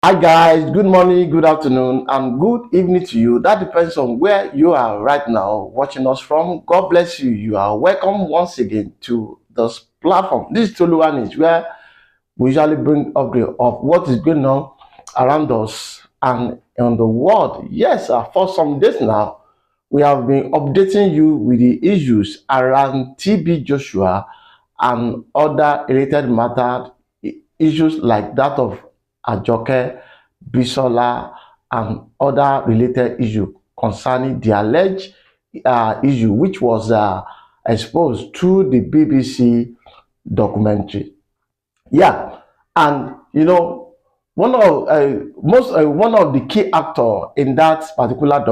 Hi guys, good morning, good afternoon, and good evening to you. That depends on where you are right now watching us from. God bless you. You are welcome once again to this platform. This is Toluwan is where we usually bring update of what is going on around us and in the world. Yes, for some days now, we have been updating you with the issues around TB Joshua and other related matter issues like that of Ajoke, Bisola, and other related issues concerning the alleged issue which was exposed through the BBC documentary. Yeah, and one of the key actor in that particular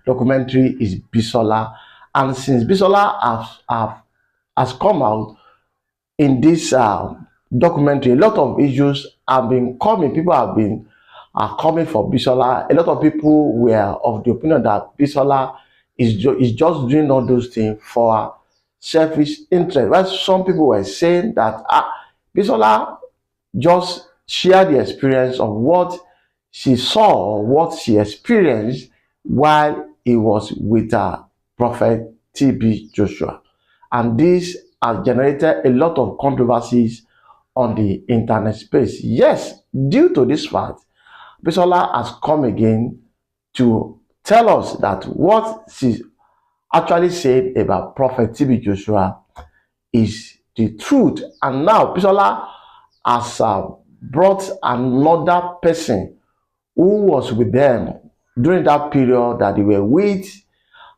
documentary is Bisola, and since Bisola has come out in this documentary, a lot of issues have been coming. People have been coming for Bisola. A lot of people were of the opinion that Bisola is just doing all those things for selfish interest. While some people were saying that Bisola just share the experience of what she saw or what she experienced while he was with Prophet TB Joshua. And this has generated a lot of controversies on the internet space. Yes, due to this fact, Bisola has come again to tell us that what she actually said about Prophet TB Joshua is the truth. And now Bisola has brought another person who was with them during that period that they were with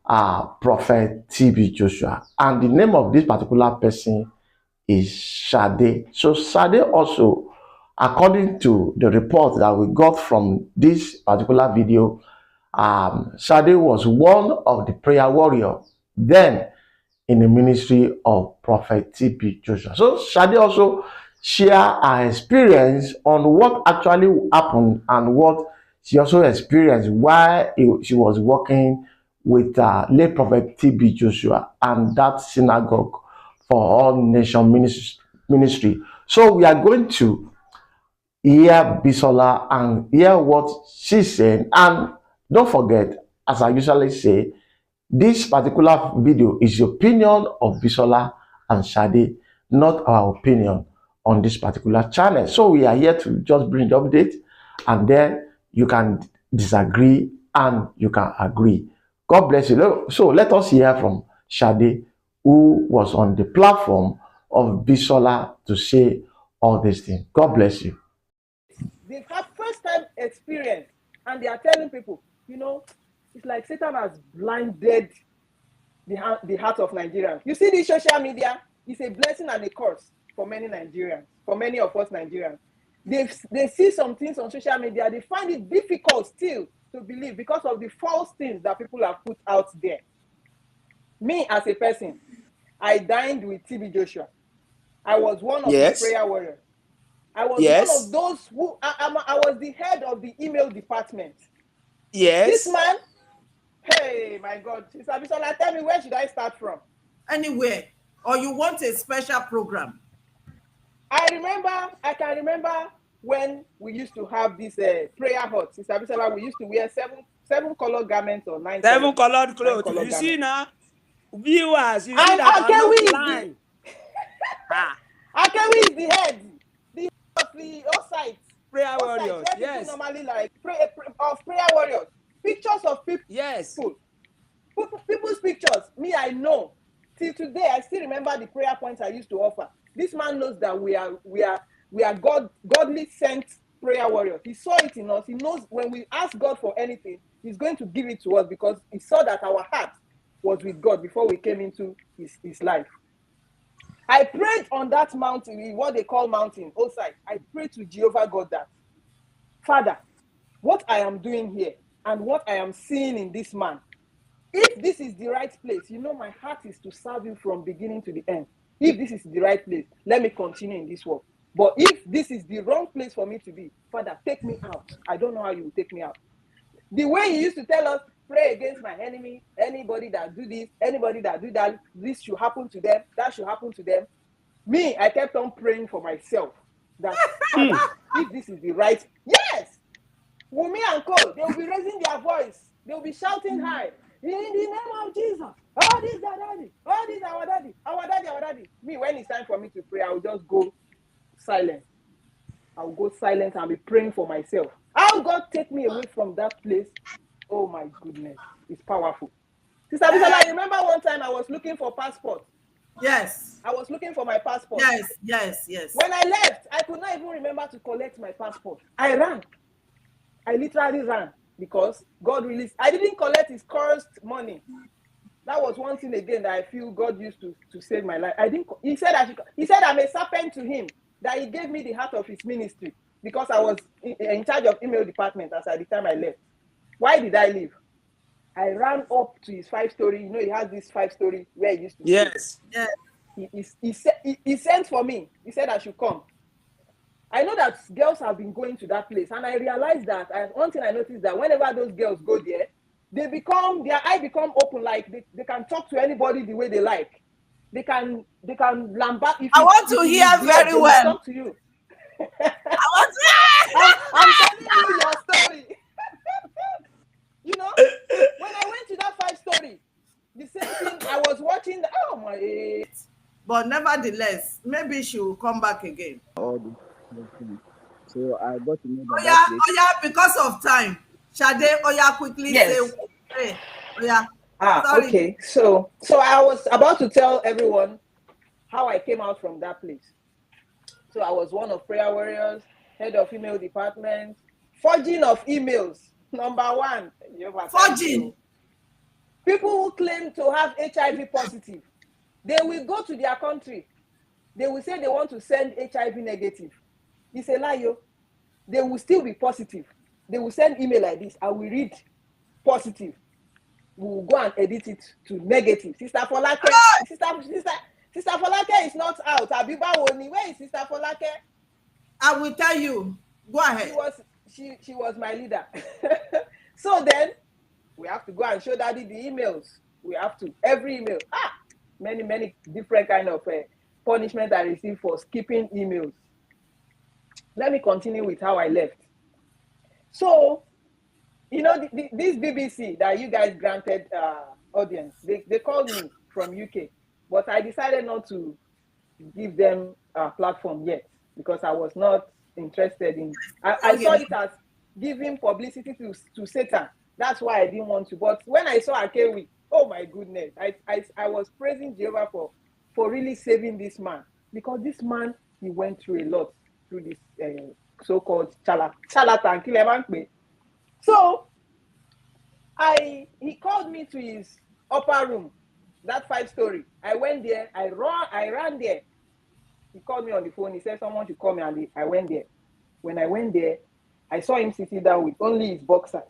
Prophet TB Joshua. And the name of this particular person is Sade. So Sade also, according to the report that we got from this particular video, Sade was one of the prayer warriors then in the ministry of Prophet TB Joshua. So Sade also share her experience on what actually happened and what she also experienced while she was working with late Prophet TB Joshua and that synagogue for all nation ministry. So we are going to hear Bisola and hear what she's saying. And don't forget, as I usually say, this particular video is the opinion of Bisola and Sade, not our opinion on this particular channel. So we are here to just bring the update, and then you can disagree and you can agree. God bless you. So let us hear from Sade, who was on the platform of Bisola to say all these things. God bless you. They've had first time experience and they are telling people, it's like Satan has blinded the heart of Nigerians. You see, this social media is a blessing and a curse for many Nigerians, for many of us Nigerians. They see some things on social media, they find it difficult still to believe because of the false things that people have put out there. Me as a person, I dined with TB Joshua. I was one of his prayer warriors. I was one of those who I was the head of the email department. This man, hey, my God, Sister Bisola, tell me, where should I start from? Anywhere, or you want a special program? I can remember when we used to have this prayer hut. Sister Bisola, we used to wear seven color garments or nine colored clothes. You garments. See now, viewers, you see that I'm not blind. Akewi is the head of the offsite. Prayer warriors, yes. Normally like prayer warriors. Pictures of people. Yes. People's pictures. Me, I know. Till today, I still remember the prayer points I used to offer. This man knows that we are godly sent prayer warriors. He saw it in us. He knows when we ask God for anything, He's going to give it to us because He saw that our heart was with God before we came into His life. I prayed on that mountain, what they call mountain, Osai. I prayed to Jehovah God that, Father, what I am doing here and what I am seeing in this man, if this is the right place, my heart is to serve you from beginning to the end. If this is the right place, let me continue in this work. But if this is the wrong place for me to be, Father, take me out. I don't know how you will take me out. The way He used to tell us, pray against my enemy, anybody that do this, anybody that do that, this should happen to them, that should happen to them. Me, I kept on praying for myself that if this is the right, yes, Wumi and Co, they will be raising their voice. They will be shouting high. In the name of Jesus. Oh, this is our daddy. Oh, this is our daddy. Our daddy, our daddy. Me, when it's time for me to pray, I will just go silent. I'll go silent and be praying for myself. How God take me away from that place? Oh my goodness. It's powerful. Sister Bisola, I remember one time I was looking for passport. Yes. I was looking for my passport. Yes. When I left, I could not even remember to collect my passport. I ran. I literally ran because God released. I didn't collect his cursed money. That was one thing again that I feel God used to save my life. I didn't. He said I'm a serpent to him. That he gave me the heart of his ministry because I was in charge of email department as at the time I left. Why did I leave? I ran up to his 5-story. You know, he has this 5-story where he used to Yes. Yes. He sent for me. He said I should come. I know that girls have been going to that place, and I realized that one thing I noticed that whenever those girls go there, their eye become open, like they can talk to anybody the way they like. They can lambast. I want to hear very well. Talk to you. I want to. I'm telling you your story. You know, when I went to that 5-story, the same thing. I was watching. Oh my! But nevertheless, maybe she will come back again. So I got to know that place. Because of time. Shade, quickly Yes. say. Hey, sorry. Okay. So I was about to tell everyone how I came out from that place. So I was one of prayer warriors, head of email department, forging of emails. Number one, forging. People who claim to have HIV positive, they will go to their country. They will say they want to send HIV negative. It's a lie, yo. They will still be positive. They will send email like this. I will read positive. We will go and edit it to negative. Sister Folake, Sister Folake is not out. Abiba Woni, where is Sister Folake? I will tell you. Go ahead. She was my leader. So then we have to go and show Daddy the emails. We have to every email. Many different kind of punishment I received for skipping emails. Let me continue with how I left. So, you know, this BBC that you guys granted audience, they called me from UK, but I decided not to give them a platform yet because I was not interested in. I saw it as giving publicity to Satan. That's why I didn't want to. But when I saw Akewi, oh my goodness, I was praising Jehovah for really saving this man, because this man, he went through a lot through this so-called charlatan. So he called me to his upper room, that 5-story. I went there. I ran there. He called me on the phone. He said someone should call me, and I went there. When I went there, I saw him sitting down with only his boxers.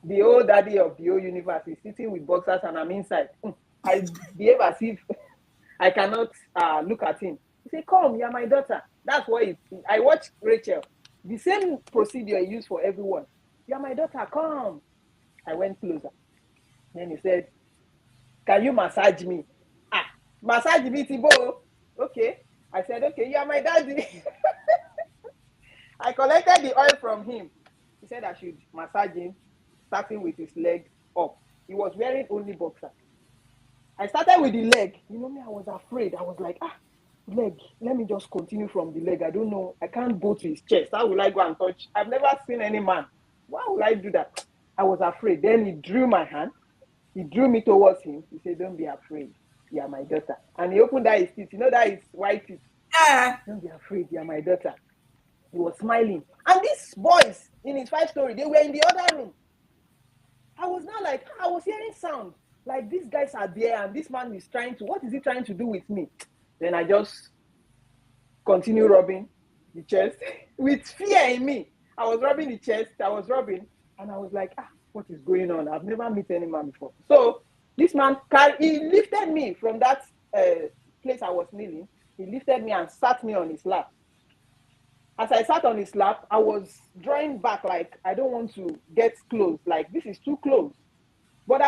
The old daddy of the whole universe is sitting with boxers, and I'm inside. I behave as if I cannot look at him. He said, "Come, you're my daughter." That's what I watched Rachel. The same procedure I use for everyone. "You're my daughter, come." I went closer. Then he said, "Can you massage me?" Massage me, Tibo. Okay. I said, "Okay, you're my daddy." I collected the oil from him. He said I should massage him, starting with his leg up. He was wearing only boxer. I started with the leg. You know me, I was afraid. I was like, leg. Let me just continue from the leg. I don't know. I can't go to his chest. How will I go and touch? I've never seen any man. Why would I do that? I was afraid. Then he drew my hand. He drew me towards him. He said, "Don't be afraid. You are my daughter." And he opened his teeth. You know that is white teeth. Yeah. "Don't be afraid. You are my daughter." He was smiling. And these boys in his 5-story, they were in the other room. I was now like, I was hearing sound. Like, these guys are there, and this man is what is he trying to do with me? Then I just continue rubbing the chest with fear in me. I was rubbing the chest, and I was like, what is going on? I've never met any man before. So this man, he lifted me from that place I was kneeling. He lifted me and sat me on his lap. As I sat on his lap, I was drawing back, like I don't want to get close, like this is too close. But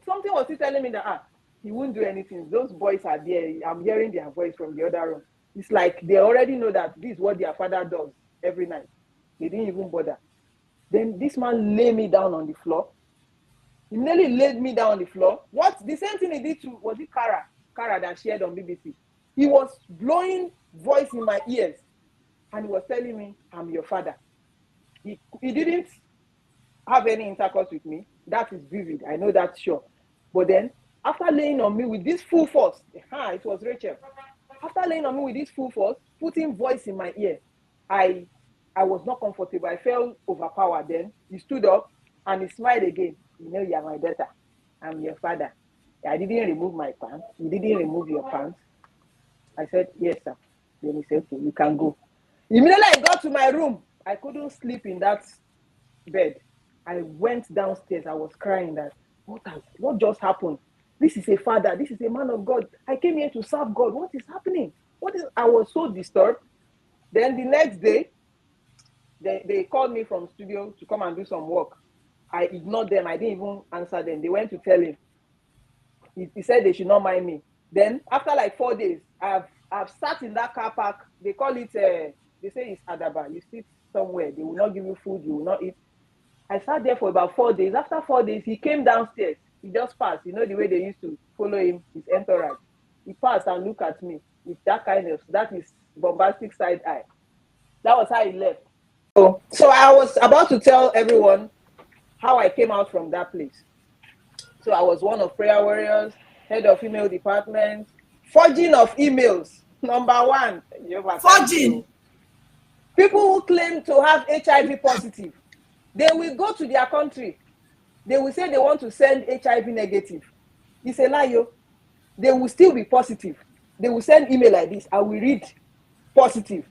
something was still telling me that he won't do anything. Those boys are there. I'm hearing their voice from the other room. It's like they already know that this is what their father does every night. They didn't even bother. Then this man lay me down on the floor. He nearly laid me down on the floor. What? The same thing he did to, was it Kara that shared on BBC? He was blowing voice in my ears and he was telling me, I'm your father. He didn't have any intercourse with me. That is vivid. I know that's sure. But then, after laying on me with this full force, it was Rachel. After laying on me with this full force, putting voice in my ear, I was not comfortable. I felt overpowered. Then he stood up and he smiled again. You know, you are my daughter. I'm your father. I didn't remove my pants. You didn't remove your pants. I said, yes, sir. Then he said, okay, you can go. Immediately I got to my room. I couldn't sleep in that bed. I went downstairs. I was crying that, what just happened? This is a father. This is a man of God. I came here to serve God. What is happening? I was so disturbed. Then the next day, they called me from studio to come and do some work. I ignored them. I didn't even answer them. They went to tell him. He said they should not mind me. Then after like 4 days, I've sat in that car park. They call it, they say it's Adaba. You sit somewhere. They will not give you food. You will not eat. I sat there for about 4 days. After 4 days, he came downstairs. He just passed. You know the way they used to follow him, his entourage. He passed and looked at me with that is bombastic side eye. That was how he left. So I was about to tell everyone how I came out from that place. So I was one of Prayer Warriors, head of email department, forging of emails. Number one, Forging. People who claim to have HIV positive, they will go to their country. They will say they want to send HIV negative. It's a lie. They will still be positive. They will send email like this. I will read positive.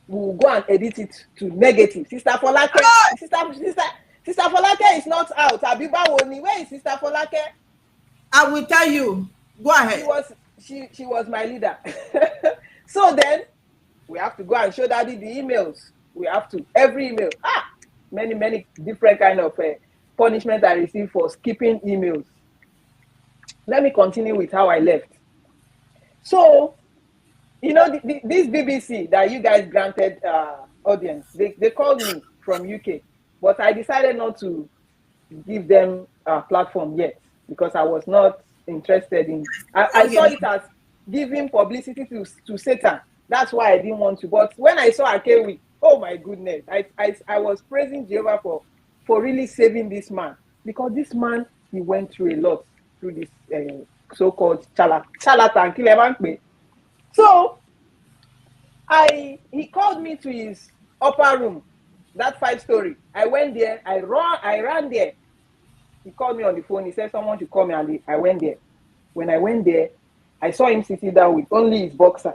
We will go and edit it to negative. Sister Folake, Sister Folake is not out. Abiba Woni, where is Sister Folake? I will tell you. Go ahead. She was my leader. So then we have to go and show Daddy the emails. We have to every email. Many different kind of punishment I received for skipping emails. Let me continue with how I left. So, you know, this BBC that you guys granted audience, they called me from UK, but I decided not to give them a platform yet because I was not interested in. I saw it as giving publicity to Satan. That's why I didn't want to. But when I saw Akewi, oh my goodness, I was praising Jehovah for really saving this man, because this man, he went through a lot through this so-called charlatan. So he called me to his upper room, that 5-story. I went there. I ran there. He called me on the phone. He said someone should call me, and I went there. When I went there, I saw him sitting down with only his boxers.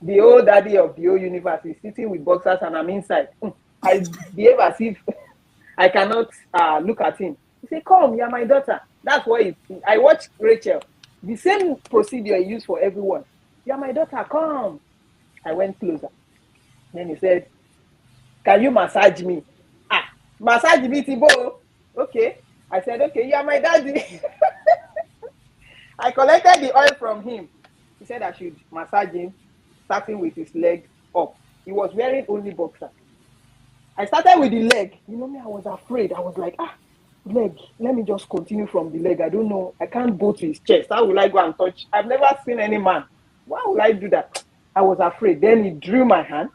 The old daddy of the whole universe is sitting with boxers, and I'm inside. I behave as if I cannot look at him. He said, "Come, you're my daughter." That's why I watched Rachel. The same procedure he used for everyone. "You're my daughter, come." I went closer. Then he said, "Can you massage me?" Massage me, Tibo. Okay. I said, "Okay, you're my daddy." I collected the oil from him. He said I should massage him, starting with his leg up. He was wearing only boxers. I started with the leg. You know me, I was afraid. I was like, leg. Let me just continue from the leg. I don't know. I can't go to his chest. How will I go and touch? I've never seen any man. Why would I do that? I was afraid. Then he drew my hand.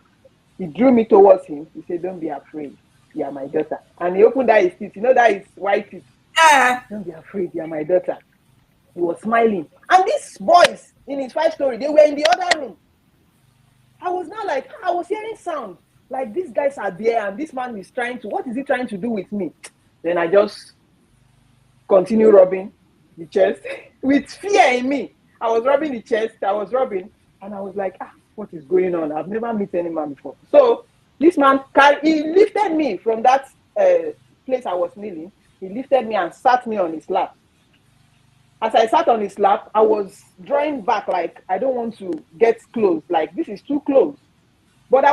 He drew me towards him. He said, "Don't be afraid. You are my daughter." And he opened that his teeth. You know that is white teeth. Yeah. "Don't be afraid. You are my daughter." He was smiling. And these boys in his 5-story, they were in the other room. I was now like, I was hearing sound. Like these guys are there and this man is what is he trying to do with me? Then I just continue rubbing the chest with fear in me. I was rubbing the chest, and I was like, what is going on? I've never met any man before. So this man, he lifted me from that place I was kneeling. He lifted me and sat me on his lap. As I sat on his lap, I was drawing back, like I don't want to get close, like this is too close. But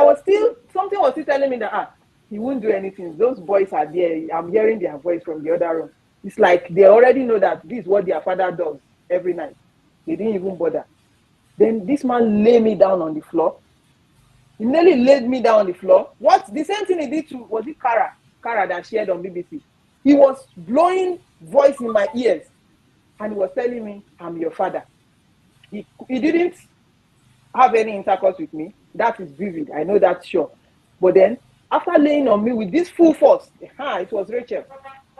something was still telling me that he won't do anything. Those boys are there. I'm hearing their voice from the other room. It's like they already know that this is what their father does every night. They didn't even bother. Then this man lay me down on the floor. He nearly laid me down on the floor. What? The same thing he did to, was it Kara? Kara that shared on BBC. He was blowing voice in my ears. And he was telling me, I'm your father. He didn't have any intercourse with me. That is vivid. I know that's sure. But then, after laying on me with this full force, it was Rachel.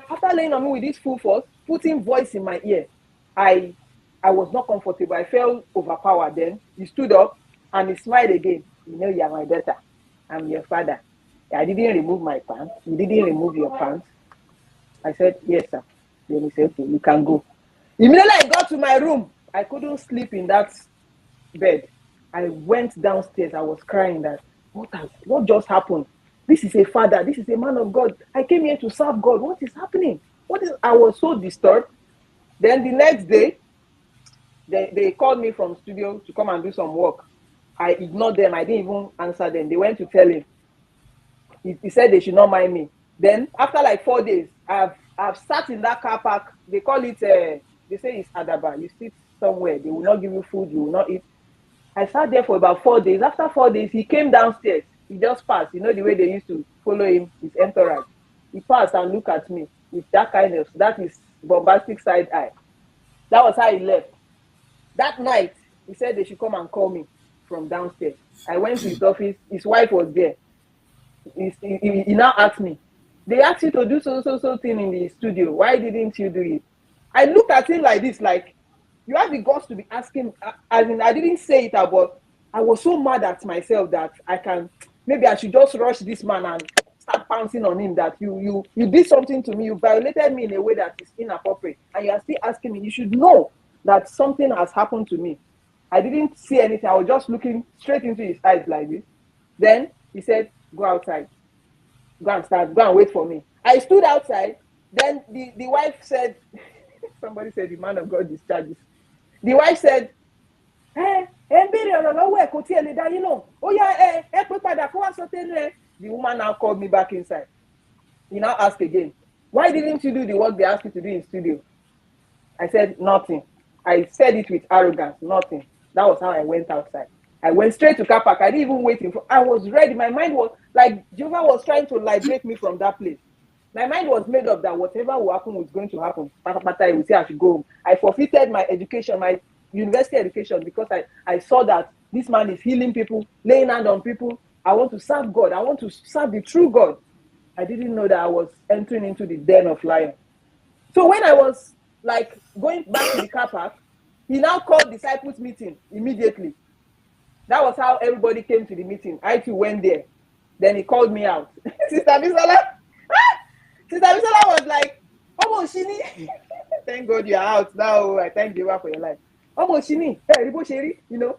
After laying on me with this full force, putting voice in my ear, I was not comfortable. I felt overpowered. Then he stood up and he smiled again. You know, you are my daughter. I'm your father. I didn't remove my pants. You didn't remove your pants. I said, yes, sir. Then he said, okay, you can go. Immediately I got to my room. I couldn't sleep in that bed. I went downstairs. I was crying that, what just happened? This is a father. This is a man of God. I came here to serve God. What is happening? I was so disturbed. Then the next day, they called me from studio to come and do some work. I ignored them. I didn't even answer them. They went to tell him. He said they should not mind me. Then after like 4 days, I've sat in that car park. They call it, they say it's Adaba. You sit somewhere. They will not give you food. You will not eat. I sat there for about 4 days. After 4 days, he came downstairs. He just passed. You know the way they used to follow him, his entourage. He passed and looked at me with that is bombastic side eye. That was how he left. That night, he said they should come and call me from downstairs. I went to his office. His wife was there. He now asked me, they asked you to do so thing in the studio. Why didn't you do it? I looked at him like this, like, you have the guts to be asking. As in, I didn't say it, but I was so mad at myself that maybe I should just rush this man and start pouncing on him that you did something to me. You violated me in a way that is inappropriate. And you are still asking me. You should know that something has happened to me. I didn't see anything. I was just looking straight into his eyes like this. Then he said, go outside. Go and wait for me. I stood outside. Then the wife said, somebody said the man of God discharges. The wife said, the woman now called me back inside. He now asked again, why didn't you do the work they asked you to do in studio? I said, nothing. I said it with arrogance, nothing. That was how I went outside. I went straight to car park. I didn't even wait. I was ready. My mind was like, Jehovah was trying to liberate me from that place. My mind was made up that whatever will happen was going to happen. I would say I should go home. I forfeited my education, my university education, because I saw that this man is healing people, laying hand on people. I want to serve God. I want to serve the true God. I didn't know that I was entering into the den of lions. So when I was like going back to the car park, he now called disciples meeting immediately. That was how everybody came to the meeting. I too went there. Then he called me out. Sister Bisola. Sister Bisola was like, Omo Shini. Thank God you are out now. I thank you for your life. Omo Shini. You know.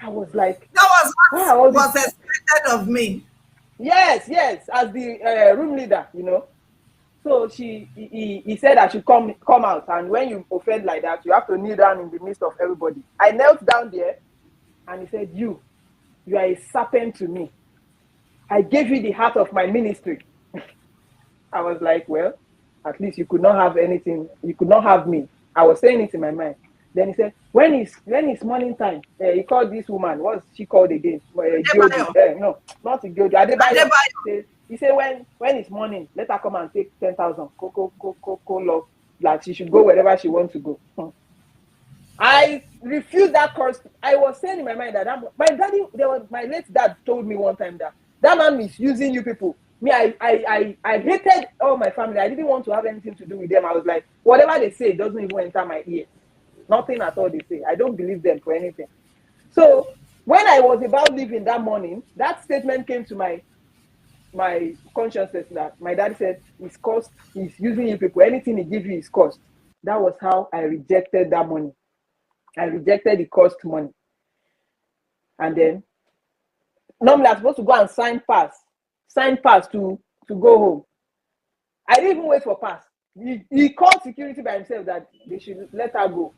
I was like, that was what was expected of me. Yes, as the room leader, you know. So he said I should come out, and when you offend like that, you have to kneel down in the midst of everybody. I knelt down there, and he said, you are a serpent to me. I gave you the heart of my ministry. I was like, well, at least you could not have anything. You could not have me. I was saying it in my mind. Then he said, when it's morning time, he called this woman. What's she called again? No, not Gyoji. Adebayo. He said, when it's morning, let her come and take 10,000. Go, love. Like she should go wherever she wants to go. I refused that course. I was saying in my mind that my late dad told me one time that man misusing you people. Me, I hated all my family. I didn't want to have anything to do with them. I was like, whatever they say doesn't even enter my ear. Nothing at all they say. I don't believe them for anything. So when I was about leaving that morning, that statement came to my consciousness that my dad said, it's cost, he's using you people. Anything he gives you is cost. That was how I rejected that money. I rejected the cost money. And then normally I'm supposed to go and sign pass to go home. I didn't even wait for pass. He called security by himself that they should let her go.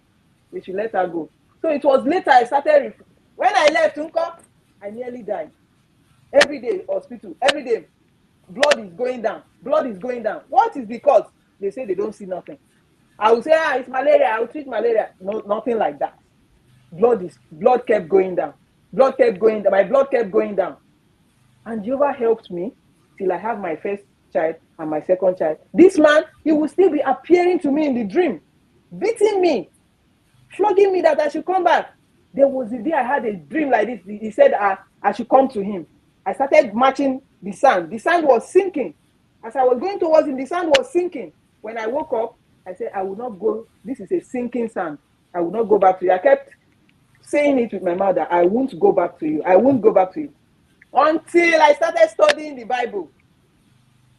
So it was later I started. When I left Unko, I nearly died. Every day, hospital, every day, blood is going down. What is the cause? They say they don't see nothing. I will say, it's malaria. I will treat malaria. No, nothing like that. Blood kept going down. blood kept going down. My blood kept going down. And Jehovah helped me till I have my first child and my second child. This man, he will still be appearing to me in the dream, beating me, flogging me that I should come back. There was a day I had a dream like this. He said I should come to him. I started marching the sand. The sand was sinking. As I was going towards him, the sand was sinking. When I woke up, I said, I will not go. This is a sinking sand. I will not go back to you. I kept saying it with my mouth that I won't go back to you. I won't go back to you. Until I started studying the Bible.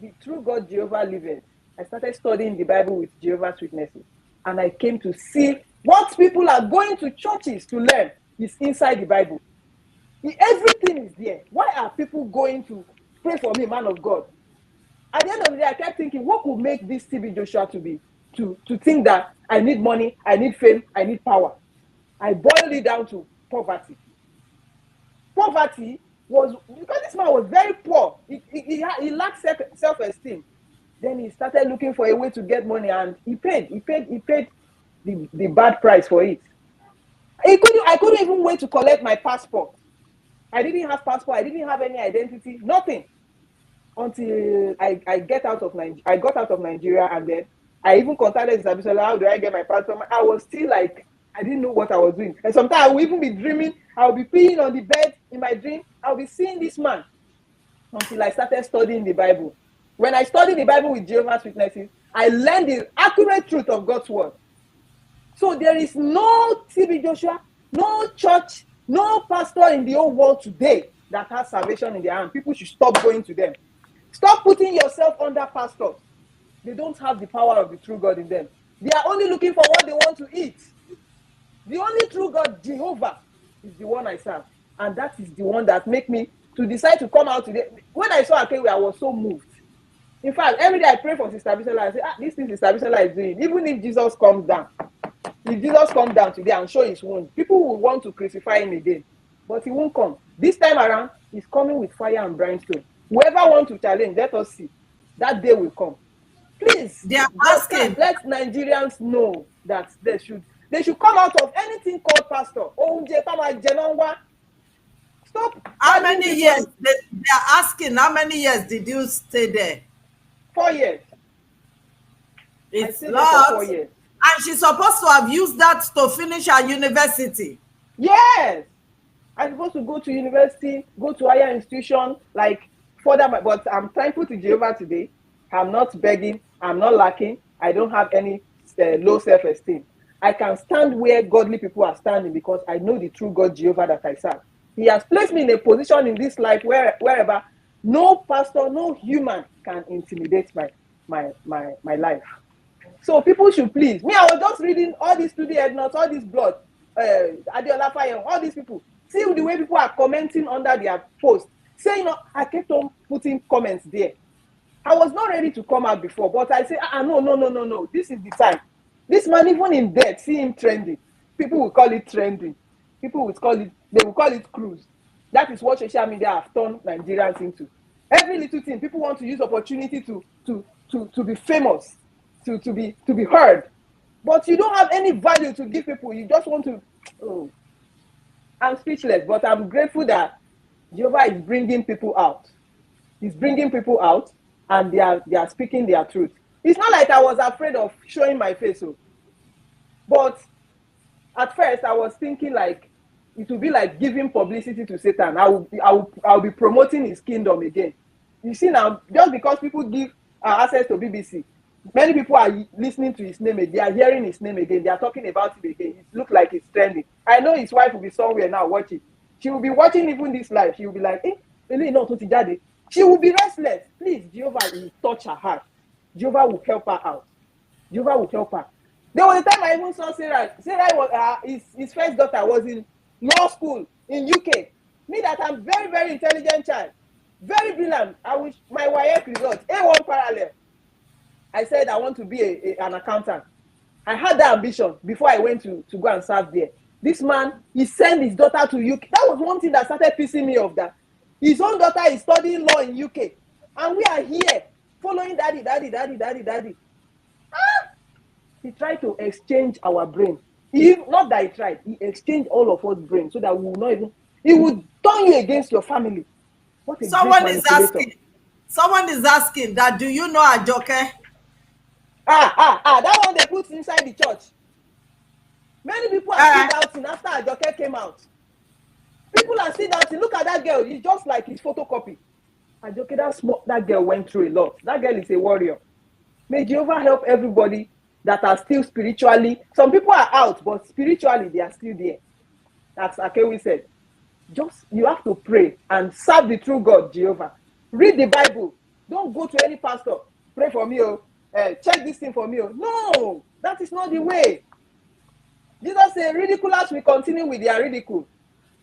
The true God Jehovah liveth. I started studying the Bible with Jehovah's Witnesses. And I came to see what people are going to churches to learn is inside the Bible. Everything is there. Why are people going to pray for me, man of God? At the end of the day, I kept thinking, what could make this TB Joshua to think that I need money, I need fame, I need power? I boiled it down to poverty. Poverty was because this man was very poor. He lacked self-esteem. Then he started looking for a way to get money, and he paid the bad price for it. I couldn't even wait to collect my passport. I didn't have passport. I didn't have any identity. Nothing. Until I got out of Nigeria, and then I even contacted Sister Bisola, how do I get my passport? I was still like, I didn't know what I was doing. And sometimes I will even be dreaming. I will be peeing on the bed in my dream. I will be seeing this man until I started studying the Bible. When I studied the Bible with Jehovah's Witnesses, I learned the accurate truth of God's word. So there is no TB Joshua, no church, no pastor in the whole world today that has salvation in their hand. People should stop going to them. Stop putting yourself under pastors. They don't have the power of the true God in them. They are only looking for what they want to eat. The only true God, Jehovah, is the one I serve. And that is the one that made me to decide to come out today. When I saw Akewi, I was so moved. In fact, every day I pray for Sister Bisola. I say, this thing Sister Bisola is doing. Even if Jesus comes down, today and show his wound, people will want to crucify him again. But he won't come. This time around, he's coming with fire and brimstone. Whoever wants to challenge, let us see. That day will come. Please, they are asking. Let Nigerians know that they should come out of anything called pastor. Stop. How many years? They are asking, how many years did you stay there? 4 years. It's lots. 4 years. And she's supposed to have used that to finish her university. Yes. I'm supposed to go to university, go to higher institution, like further. But I'm thankful to Jehovah today. I'm not begging. I'm not lacking. I don't have any low self-esteem. I can stand where godly people are standing because I know the true God Jehovah that I serve. He has placed me in a position in this life wherever no pastor, no human can intimidate my life. So people should please. Me, I was just reading all these study head notes, all this blood, Adeola Fire, all these people. See the way people are commenting under their post. Saying, I kept on putting comments there. I was not ready to come out before, but I say, no. This is the time. This man, even in death, see him trending. People will call it trending. People will call it cruise. That is what social media have turned Nigerians into. Every little thing, people want to use opportunity to be famous, to be heard. But you don't have any value to give people. You just want to. Oh, I'm speechless, but I'm grateful that Jehovah is bringing people out. He's bringing people out, and they are speaking their truth. It's not like I was afraid of showing my face, but at first I was thinking like it would be like giving publicity to Satan. I'll be promoting his kingdom again. You see now, just because people give access to BBC, many people are listening to his name again. They are hearing his name again. They are talking about him again. It looks like it's trending. I know his wife will be somewhere now watching. She will be watching even this live. She will be like, she will be restless. Please, Jehovah will touch her heart. Jehovah will help her out. Jehovah will help her. There was a time I even saw Sarah. Sarah was his first daughter was in law school in UK. Me that I'm very, very intelligent child. Very brilliant. I wish my YF result, A1 parallel. I said I want to be an accountant. I had that ambition before I went to go and serve there. This man, he sent his daughter to UK. That was one thing that started pissing me off, that his own daughter is studying law in UK. And we are here following daddy. He tried to exchange our brain. Not that he tried. He exchanged all of us brain so that we will not even. It would turn you against your family. What a Someone great is manipulator. asking. Someone is asking that, do you know Ajoke? That one they put inside the church. Many people are still doubting after Ajoke came out. People are still doubting. Look at that girl. It's just like his photocopy. Ajoke, that girl went through a lot. That girl is a warrior. May Jehovah help everybody that are still spiritually. Some people are out, but spiritually they are still there. As Akewi said. Just, you have to pray and serve the true God, Jehovah. Read the Bible. Don't go to any pastor. Pray for me, check this thing for me. No, that is not the way. Jesus said, ridiculous will continue with their ridicule.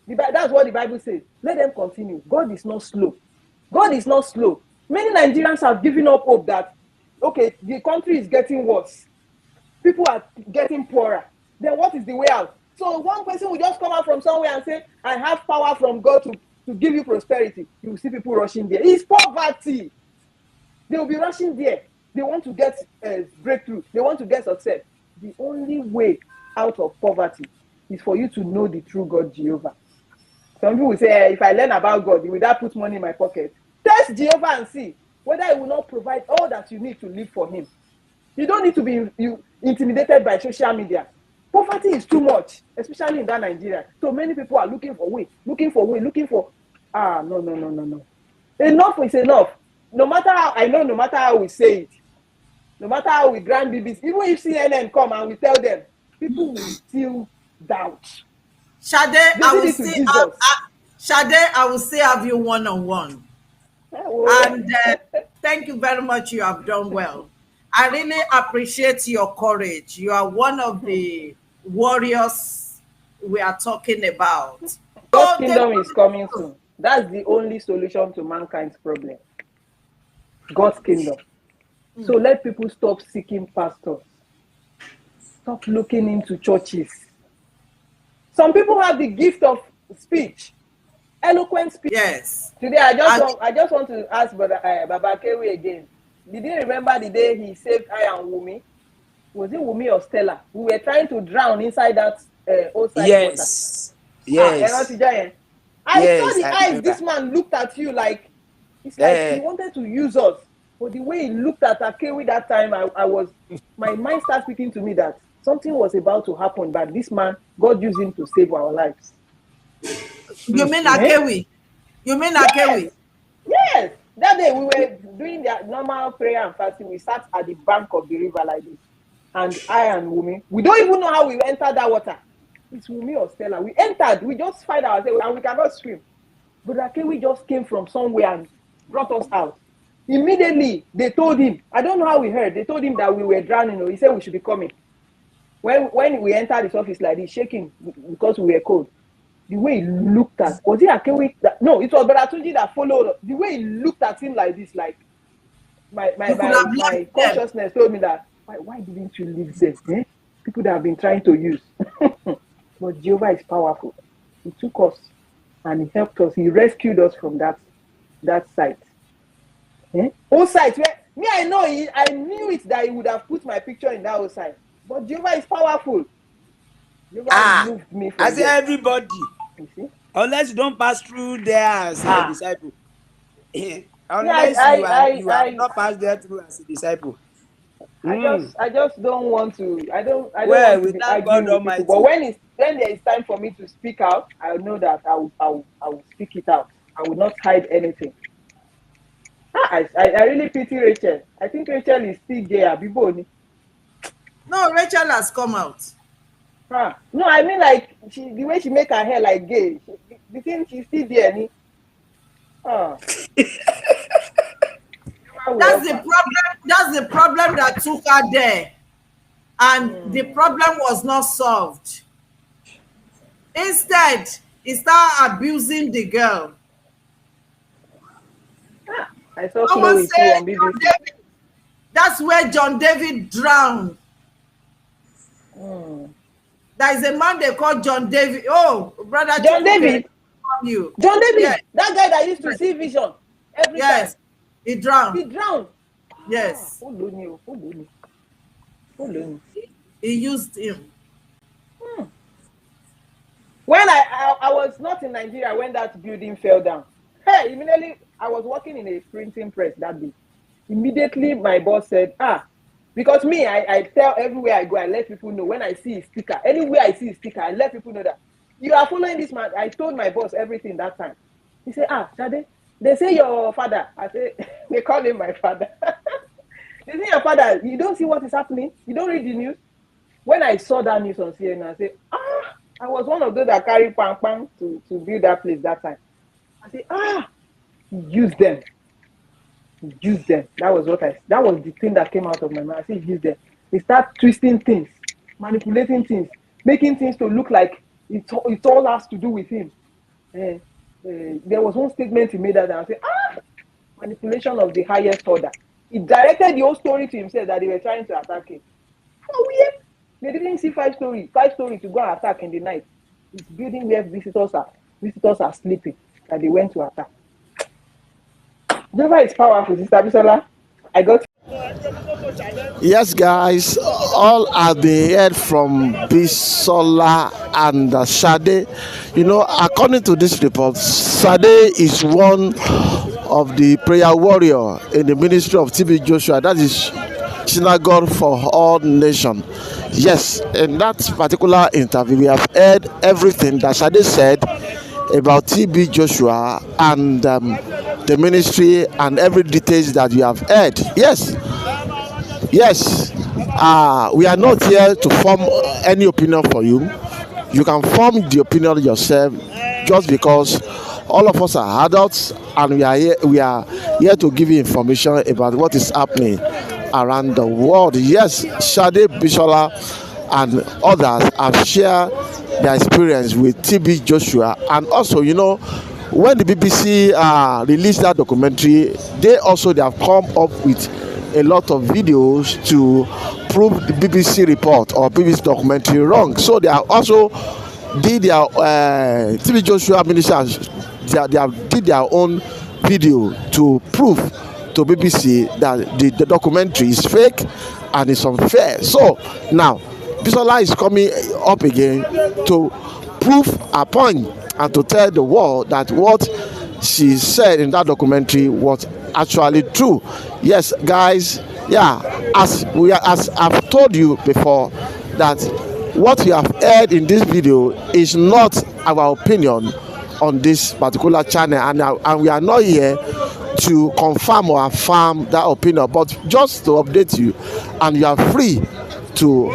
That's what the Bible says. Let them continue. God is not slow. God is not slow. Many Nigerians have given up hope that, okay, the country is getting worse. People are getting poorer. Then what is the way out? So one person will just come out from somewhere and say, I have power from God to give you prosperity. You will see people rushing there. It's poverty. They will be rushing there. They want to get breakthrough. They want to get success. The only way out of poverty is for you to know the true God, Jehovah. Some people will say, if I learn about God, will that put money in my pocket? Test Jehovah and see whether he will not provide all that you need to live for him. You don't need to be intimidated by social media. Poverty is too much, especially in that Nigeria. So many people are looking for way. No. Enough is enough. No matter how we say it, no matter how we grant BBs, even if CNN come and we tell them, people will still doubt. Shade, I will still have you one-on-one. And thank you very much. You have done well. I really appreciate your courage. You are one of the warriors we are talking about. God's kingdom is coming soon. That's the only solution to mankind's problem. God's kingdom. So let people stop seeking pastors. Stop looking into churches. Some people have the gift of speech, eloquent speech. Yes. Today, I just want to ask Baba Kewi again. Did you remember the day he saved I and Wumi? Was it Wumi or Stella? We were trying to drown inside that outside yes. water. Yes. I saw the eyes. This man looked at you like it's like he wanted to use us. But the way he looked at Akewi that time, my mind started speaking to me that something was about to happen. But this man, God used him to save our lives. You mean Akewi? You mean Akewi? Yes. That day we were doing the normal prayer and fasting. We sat at the bank of the river like this. And I and Wumi, we don't even know how we entered that water. It's Wumi or Stella. We entered, we just find ourselves and we cannot swim. But Akewi just came from somewhere and brought us out. Immediately, they told him, I don't know how we heard, they told him that we were drowning. He said we should be coming. When we entered his office like this, shaking because we were cold. The way he looked at, was it Akewi? No, it was Baratunji that followed. The way he looked at him like this, like my consciousness told me that, why didn't you leave them? Eh? People that have been trying to use. But Jehovah is powerful. He took us and he helped us. He rescued us from that site. Eh? Whole site where me, I knew it that he would have put my picture in that whole site. But Jehovah is powerful. Jehovah moved me from there. Everybody. You see? Unless you don't pass through there as a disciple. Unless you have not passed there through as a disciple. I just don't want to. I don't want to be arguing with people. But when there is time for me to speak out, I know that I will speak it out. I will not hide anything. I really pity Rachel. I think Rachel is still gay. No, Rachel has come out. No, I mean like the way she make her hair like gay. The thing she's still there. That's the problem. That's the problem that took her there, and the problem was not solved. Instead, he started abusing the girl. I saw Chloe too on BBC. That's where John David drowned. There is a man they call John David. Oh, brother John David. John David. Yeah. That guy that used to see vision every time. He drowned. He drowned. Yes. He used him. when I was not in Nigeria when that building fell down. Hey, immediately I was working in a printing press that day. Immediately my boss said, because me, I tell everywhere I go, I let people know when I see a sticker, anywhere I see a sticker, I let people know that you are following this man. I told my boss everything that time. He said, Shade, they say your father. I say, they call him my father. They say your father, you don't see what is happening? You don't read the news? When I saw that news on CNN, I said, I was one of those that carried pang to build that place that time. I said, use them. Use them. That was the thing that came out of my mouth. I said, use them. They start twisting things, manipulating things, making things to look like it all has to do with him. There was one statement he made that I said, manipulation of the highest order. He directed the whole story to himself that they were trying to attack him. How weird. They didn't see five stories to go and attack in the night. It's building where visitors are sleeping that they went to attack. Never is powerful, Sister Bisola. I got. Yes, guys, all have been heard from Bisola and Shade. You know, according to this report, Shade is one of the prayer warrior in the ministry of TB Joshua. That is Synagogue for All Nations. Yes, in that particular interview, we have heard everything that Shade said about TB Joshua and the ministry and every details that you have heard. Yes, we are not here to form any opinion for you. You can form the opinion yourself, just because all of us are adults and we are here to give you information about what is happening around the world. Yes, Shade, Bisola and others have shared their experience with TB Joshua. And also, you know, when the BBC released that documentary, they have come up with a lot of videos to prove the BBC report or BBC documentary wrong. So they have also did their TB Joshua ministers, they have did their own video to prove to BBC that the documentary is fake and it's unfair. So now Bisola is coming up again to prove her point and to tell the world that what she said in that documentary was actually true. Yes, guys, as I've told you before, that what you have heard in this video is not our opinion on this particular channel, and we are not here to confirm or affirm that opinion, but just to update you, and you are free to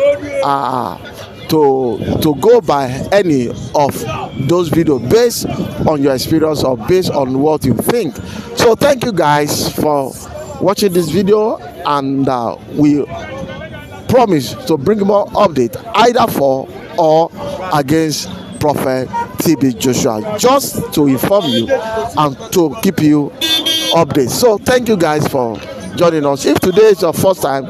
go by any of those videos based on your experience or based on what you think. So thank you guys for watching this video, and we promise to bring more update either for or against Prophet TB Joshua, just to inform you and to keep you updated. So thank you guys for joining us. If today is your first time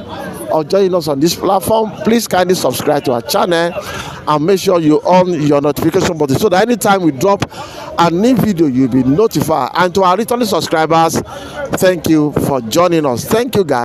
or joining us on this platform, please kindly subscribe to our channel and make sure you on your notification button so that anytime we drop a new video, you'll be notified. And to our returning subscribers, thank you for joining us. Thank you guys.